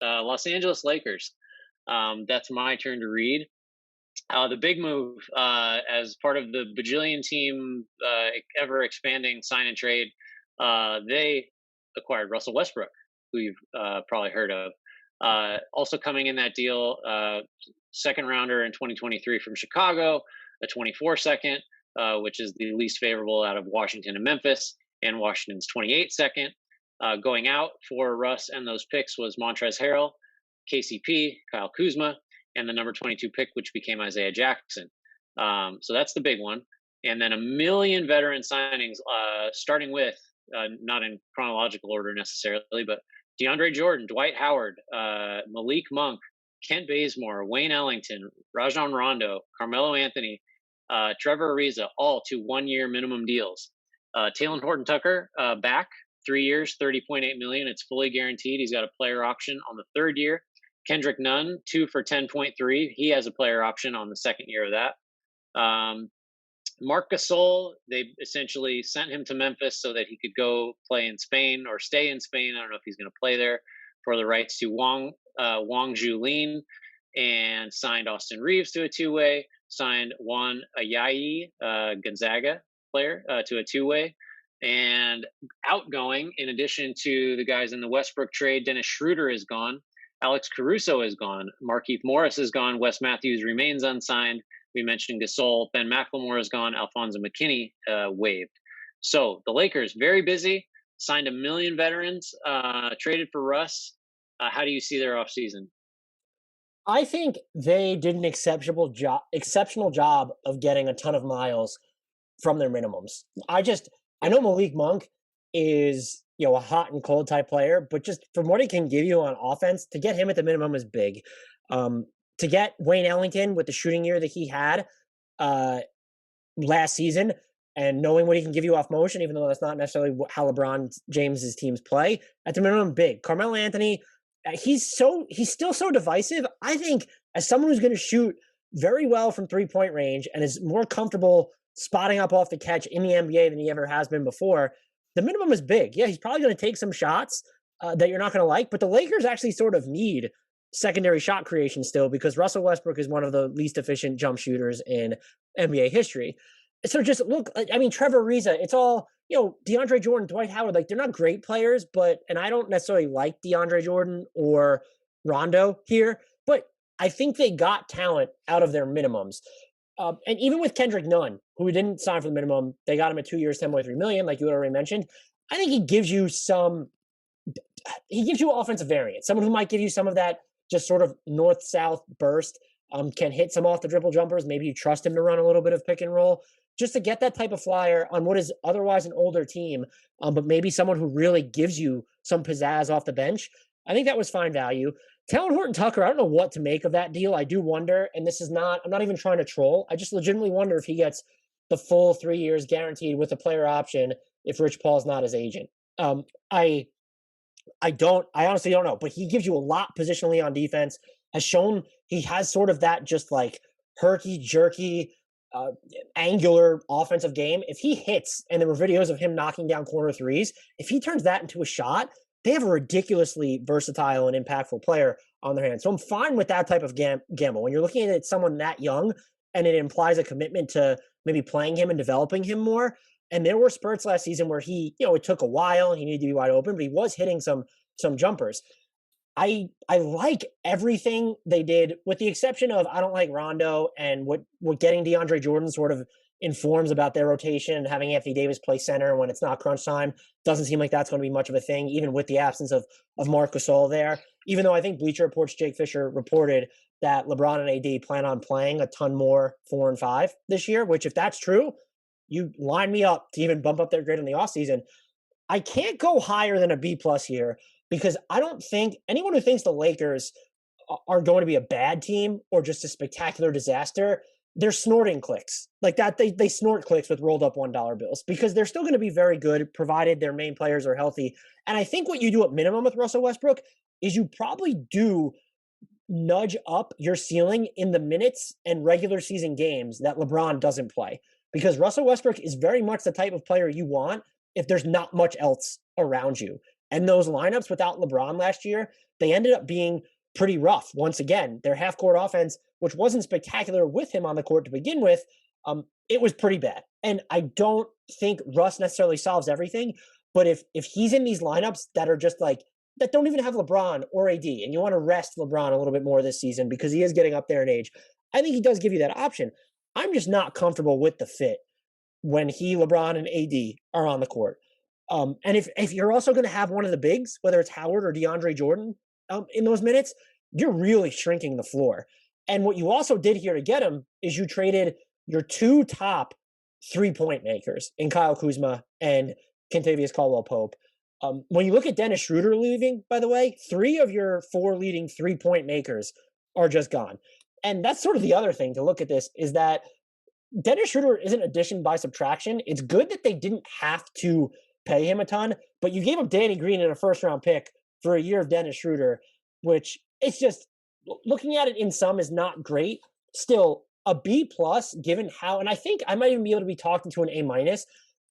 Los Angeles Lakers. That's my turn to read. The big move, as part of the bajillion team, ever expanding sign and trade, they acquired Russell Westbrook, who you've probably heard of. Also coming in that deal, second rounder in 2023 from Chicago, a 24 second, which is the least favorable out of Washington and Memphis, and Washington's 28 second. Going out for Russ and those picks was Montrezl Harrell, KCP, Kyle Kuzma, and the number 22 pick, which became Isaiah Jackson. So that's the big one. And then a million veteran signings, starting with, not in chronological order necessarily, but DeAndre Jordan, Dwight Howard, Malik Monk, Kent Bazemore, Wayne Ellington, Rajon Rondo, Carmelo Anthony, Trevor Ariza, all to 1 year minimum deals. Talen Horton-Tucker, back 3 years, $30.8 million. It's fully guaranteed. He's got a player option on the third year. Kendrick Nunn, 2 for 10.3. He has a player option on the second year of that. Marc Gasol, they essentially sent him to Memphis so that he could go play in Spain or stay in Spain. I don't know if he's going to play there, for the rights to Wang Zhulin, and signed Austin Reeves to a two-way, signed Juan Ayayi, Gonzaga player, to a two-way. And outgoing, in addition to the guys in the Westbrook trade, Dennis Schroeder is gone. Alex Caruso is gone. Markieff Morris is gone. Wes Matthews remains unsigned. We mentioned Gasol. Ben McLemore is gone. Alfonso McKinney waived. So the Lakers, very busy, signed a million veterans, traded for Russ. How do you see their offseason? I think they did an exceptional job of getting a ton of miles from their minimums. I know Malik Monk is, a hot and cold type player, but just from what he can give you on offense, to get him at the minimum is big. To get Wayne Ellington with the shooting year that he had last season, and knowing what he can give you off motion, even though that's not necessarily how LeBron James's teams play, at the minimum, big. Carmelo Anthony, he's still so divisive. I think as someone who's going to shoot very well from 3-point range and is more comfortable spotting up off the catch in the NBA than he ever has been before, the minimum is big. Yeah, he's probably going to take some shots that you're not going to like, but the Lakers actually sort of need secondary shot creation still, because Russell Westbrook is one of the least efficient jump shooters in NBA history. So just look, Trevor Ariza, it's all, DeAndre Jordan, Dwight Howard, they're not great players, and I don't necessarily like DeAndre Jordan or Rondo here, but I think they got talent out of their minimums. And even with Kendrick Nunn, who didn't sign for the minimum, they got him at 2 years, $10.3 million, like you already mentioned. I think he gives you offensive variance. Someone who might give you some of that just sort of north-south burst, can hit some off the dribble jumpers. Maybe you trust him to run a little bit of pick and roll just to get that type of flyer on what is otherwise an older team, but maybe someone who really gives you some pizzazz off the bench. I think that was fine value. Talen Horton-Tucker, I don't know what to make of that deal. I do wonder, and I'm not even trying to troll. I just legitimately wonder if he gets the full 3 years guaranteed with a player option if Rich Paul's not his agent. I honestly don't know, but he gives you a lot positionally on defense, has shown he has sort of that just like herky-jerky, angular offensive game. If he hits, and there were videos of him knocking down corner threes, if he turns that into a shot, they have a ridiculously versatile and impactful player on their hands. So I'm fine with that type of gamble. When you're looking at someone that young and it implies a commitment to maybe playing him and developing him more, and there were spurts last season where he, it took a while and he needed to be wide open, but he was hitting some jumpers. I like everything they did, with the exception of I don't like Rondo, and what getting DeAndre Jordan sort of informs about their rotation and having Anthony Davis play center when it's not crunch time. Doesn't seem like that's going to be much of a thing, even with the absence of Marc Gasol there. Even though I think Bleacher Report's Jake Fisher reported that LeBron and AD plan on playing a ton more 4 and 5 this year, which if that's true, you line me up to even bump up their grade in the offseason. I can't go higher than a B+ here, because I don't think anyone who thinks the Lakers are going to be a bad team or just a spectacular disaster, they're snorting clicks. Like that, they snort clicks with rolled up $1 bills, because they're still going to be very good provided their main players are healthy. And I think what you do at minimum with Russell Westbrook is you probably do nudge up your ceiling in the minutes and regular season games that LeBron doesn't play, because Russell Westbrook is very much the type of player you want if there's not much else around you. And those lineups without LeBron last year, they ended up being pretty rough. Once again, their half court offense, which wasn't spectacular with him on the court to begin with, it was pretty bad. And I don't think Russ necessarily solves everything, but if he's in these lineups that are just like that don't even have LeBron or AD, and you want to rest LeBron a little bit more this season because he is getting up there in age, I think he does give you that option. I'm just not comfortable with the fit when LeBron, and AD are on the court. And if you're also going to have one of the bigs, whether it's Howard or DeAndre Jordan, in those minutes, you're really shrinking the floor. And what you also did here to get him is you traded your two top 3-point makers in Kyle Kuzma and Kentavious Caldwell-Pope. When you look at Dennis Schroeder leaving, by the way, 3 of your 4 leading 3-point makers are just gone. And that's sort of the other thing to look at this is that Dennis Schroeder isn't addition by subtraction. It's good that they didn't have to pay him a ton, but you gave up Danny Green in a first-round pick for a year of Dennis Schroeder, which it's just looking at it in sum is not great. Still, a B plus given how, and I think I might even be able to be talking to an A minus,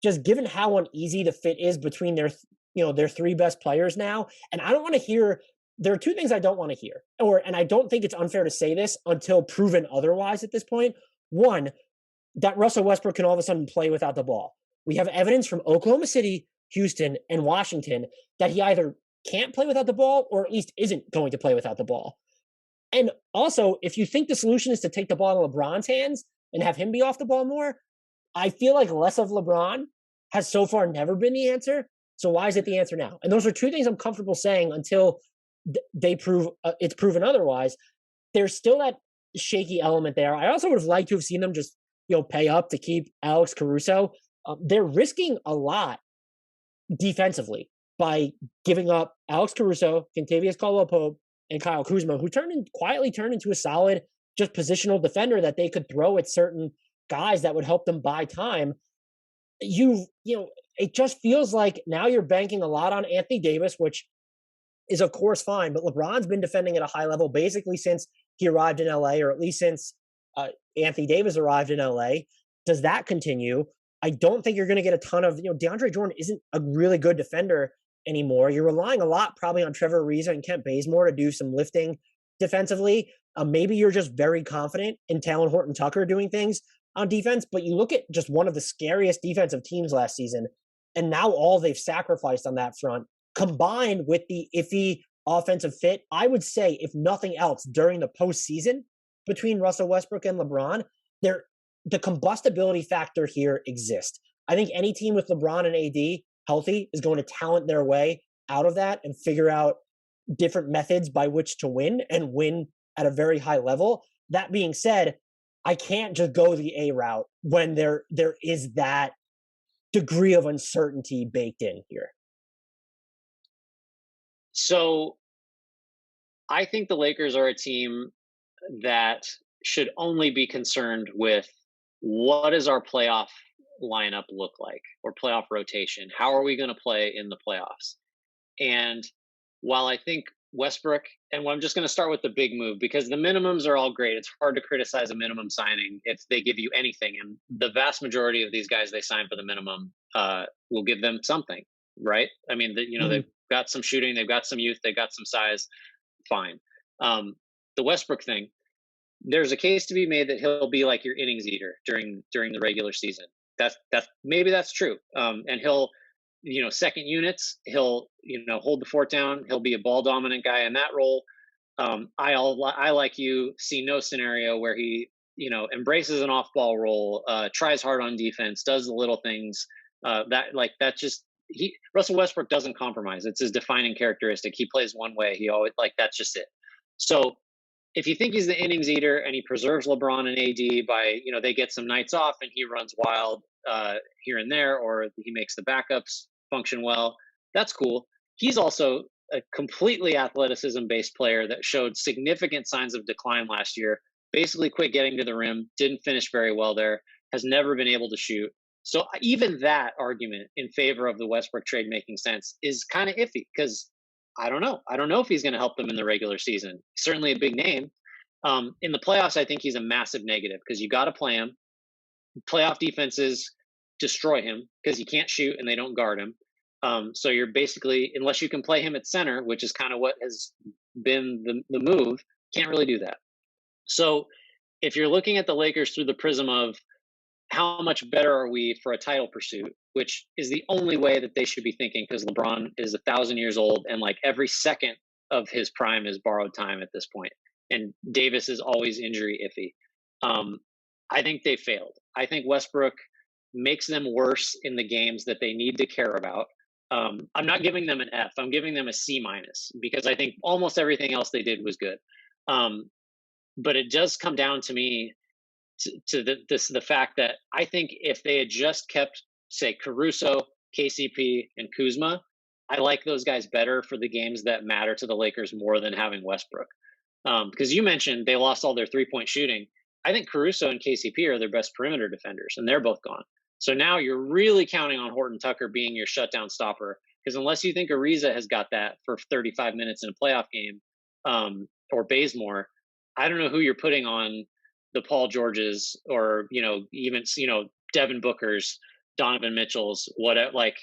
just given how uneasy the fit is between their 3 best players now. And I don't want to hear. There are 2 things I don't want to hear, and I don't think it's unfair to say this until proven otherwise at this point. One, that Russell Westbrook can all of a sudden play without the ball. We have evidence from Oklahoma City, Houston, and Washington that he either can't play without the ball or at least isn't going to play without the ball. And also, if you think the solution is to take the ball in LeBron's hands and have him be off the ball more, I feel like less of LeBron has so far never been the answer. So why is it the answer now? And those are 2 things I'm comfortable saying until they prove it's proven otherwise. There's still that shaky element there. I also would have liked to have seen them just pay up to keep Alex Caruso. They're risking a lot defensively by giving up Alex Caruso, Kentavious Caldwell-Pope, and Kyle Kuzma, who quietly turned into a solid, just positional defender that they could throw at certain guys that would help them buy time. It just feels like now you're banking a lot on Anthony Davis, which is of course fine, but LeBron's been defending at a high level basically since he arrived in LA, or at least since Anthony Davis arrived in LA. Does that continue? I don't think you're going to get a ton of, DeAndre Jordan isn't a really good defender anymore. You're relying a lot probably on Trevor Ariza and Kent Bazemore to do some lifting defensively. Maybe you're just very confident in Talon Horton-Tucker doing things on defense, but you look at just one of the scariest defensive teams last season, and now all they've sacrificed on that front, combined with the iffy offensive fit, I would say, if nothing else, during the postseason between Russell Westbrook and LeBron, the combustibility factor here exists. I think any team with LeBron and AD healthy is going to talent their way out of that and figure out different methods by which to win and win at a very high level. That being said, I can't just go the A route when there is that degree of uncertainty baked in here. So I think the Lakers are a team that should only be concerned with what does our playoff lineup look like, or playoff rotation? How are we going to play in the playoffs? And while I think Westbrook, and I'm just going to start with the big move because the minimums are all great. It's hard to criticize a minimum signing if they give you anything. And the vast majority of these guys they sign for the minimum will give them something, right? I mean, they've got some shooting, they've got some youth, they've got some size. Fine. The Westbrook thing, there's a case to be made that he'll be like your innings eater during the regular season. That's maybe that's true. And he'll, second units, he'll, hold the fort down. He'll be a ball dominant guy in that role. I like you see no scenario where he, embraces an off ball role, tries hard on defense, does the little things Russell Westbrook doesn't compromise. It's his defining characteristic. He plays one way. He always that's just it. So if you think he's the innings eater and he preserves LeBron and AD by, they get some nights off and he runs wild here and there, or he makes the backups function well, that's cool. He's also a completely athleticism-based player that showed significant signs of decline last year, basically quit getting to the rim, didn't finish very well there, has never been able to shoot. So even that argument in favor of the Westbrook trade making sense is kind of iffy because I don't know. I don't know if he's going to help them in the regular season. Certainly a big name. In the playoffs, I think he's a massive negative because you got to play him. Playoff defenses destroy him because he can't shoot and they don't guard him. So you're basically, unless you can play him at center, which is kind of what has been the move, can't really do that. So if you're looking at the Lakers through the prism of how much better are we for a title pursuit, which is the only way that they should be thinking, because LeBron is 1,000 years old and like every second of his prime is borrowed time at this point, and Davis is always injury iffy. I think they failed. I think Westbrook makes them worse in the games that they need to care about. I'm not giving them an F. I'm giving them a C minus, because I think almost everything else they did was good. But it does come down to me to the fact that I think if they had just kept, say, Caruso, KCP, and Kuzma, I like those guys better for the games that matter to the Lakers more than having Westbrook. Because you mentioned they lost all their 3-point shooting. I think Caruso and KCP are their best perimeter defenders, and they're both gone. So now you're really counting on Horton Tucker being your shutdown stopper, because unless you think Ariza has got that for 35 minutes in a playoff game, or Bazemore, I don't know who you're putting on the Paul Georges, or even Devin Booker's, Donovan Mitchell's, whatever. Like,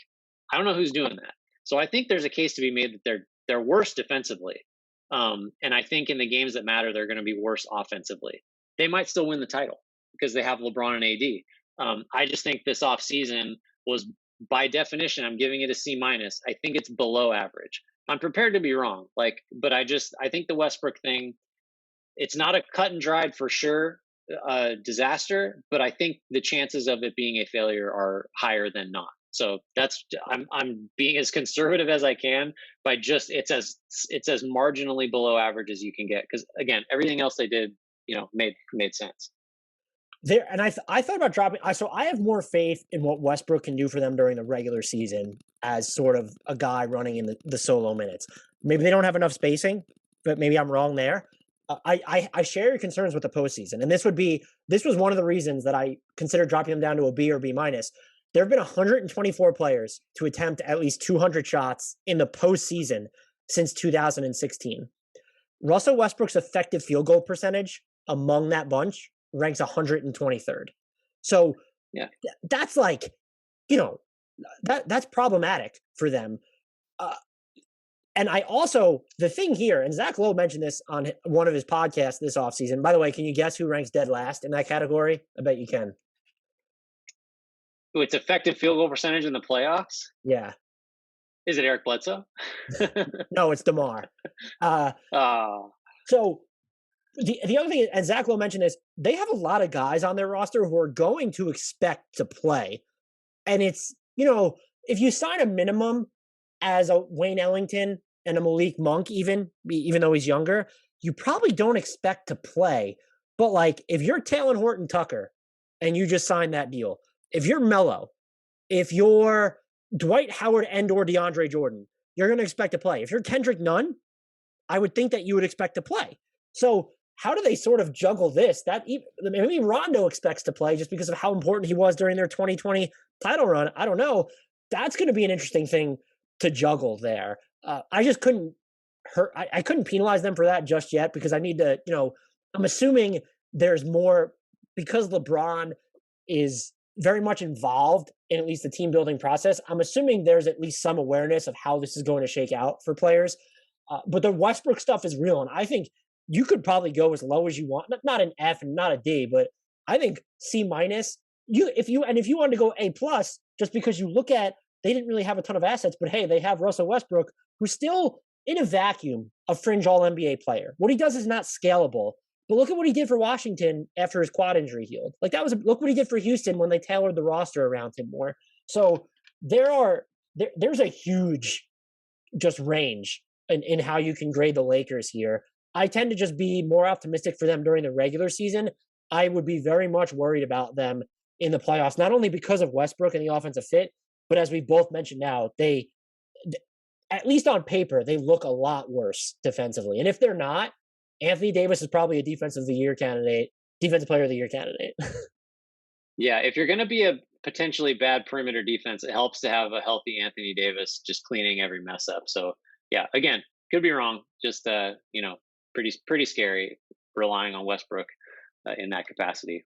I don't know who's doing that. So I think there's a case to be made that they're worse defensively, and I think in the games that matter they're going to be worse offensively. They might still win the title because they have LeBron and AD. I just think this offseason was, by definition, I'm giving it a C minus. I think it's below average. I'm prepared to be wrong, but I think the Westbrook thing, it's not a cut and dried for sure disaster, but I think the chances of it being a failure are higher than not. So I'm being as conservative as I can by just it's as marginally below average as you can get, because again, everything else they did made sense. There, and I thought about dropping. So I have more faith in what Westbrook can do for them during the regular season as sort of a guy running in the solo minutes. Maybe they don't have enough spacing, but maybe I'm wrong there. I share your concerns with the postseason, and this was one of the reasons that I considered dropping them down to a B or B minus. There have been 124 players to attempt at least 200 shots in the postseason since 2016. Russell Westbrook's effective field goal percentage among that bunch ranks 123rd. So yeah, that's like, that's problematic for them. And I also, the thing here, and Zach Lowe mentioned this on one of his podcasts this offseason. By the way, can you guess who ranks dead last in that category? I bet you can. It's effective field goal percentage in the playoffs? Yeah. Is it Eric Bledsoe? No, it's DeMar. So the other thing, and Zach Lowe mentioned this, they have a lot of guys on their roster who are going to expect to play. And it's, if you sign a minimum as a Wayne Ellington and a Malik Monk, even though he's younger, you probably don't expect to play. But like, if you're Taylor Horton Tucker and you just signed that deal, if you're Melo, if you're Dwight Howard and or DeAndre Jordan, you're going to expect to play. If you're Kendrick Nunn, I would think that you would expect to play. So how do they sort of juggle this? Maybe Rondo expects to play just because of how important he was during their 2020 title run. I don't know. That's going to be an interesting thing to juggle there. I just couldn't I couldn't penalize them for that just yet, because I need to, I'm assuming there's more, because LeBron is very much involved in at least the team building process. I'm assuming there's at least some awareness of how this is going to shake out for players. But the Westbrook stuff is real. And I think you could probably go as low as you want, not an F and not a D, but I think C minus. If you wanted to go A plus, just because you look at, they didn't really have a ton of assets, but hey, they have Russell Westbrook, who's still in a vacuum a fringe all NBA player. What he does is not scalable. But look at what he did for Washington after his quad injury healed. Like look what he did for Houston when they tailored the roster around him more. So there's a huge just range in how you can grade the Lakers here. I tend to just be more optimistic for them during the regular season. I would be very much worried about them in the playoffs, not only because of Westbrook and the offensive fit, but as we both mentioned now, they, at least on paper, they look a lot worse defensively. And if they're not, Anthony Davis is probably a defensive player of the year candidate. Yeah, if you're going to be a potentially bad perimeter defense, it helps to have a healthy Anthony Davis just cleaning every mess up. So yeah, again, could be wrong. Just pretty scary relying on Westbrook in that capacity.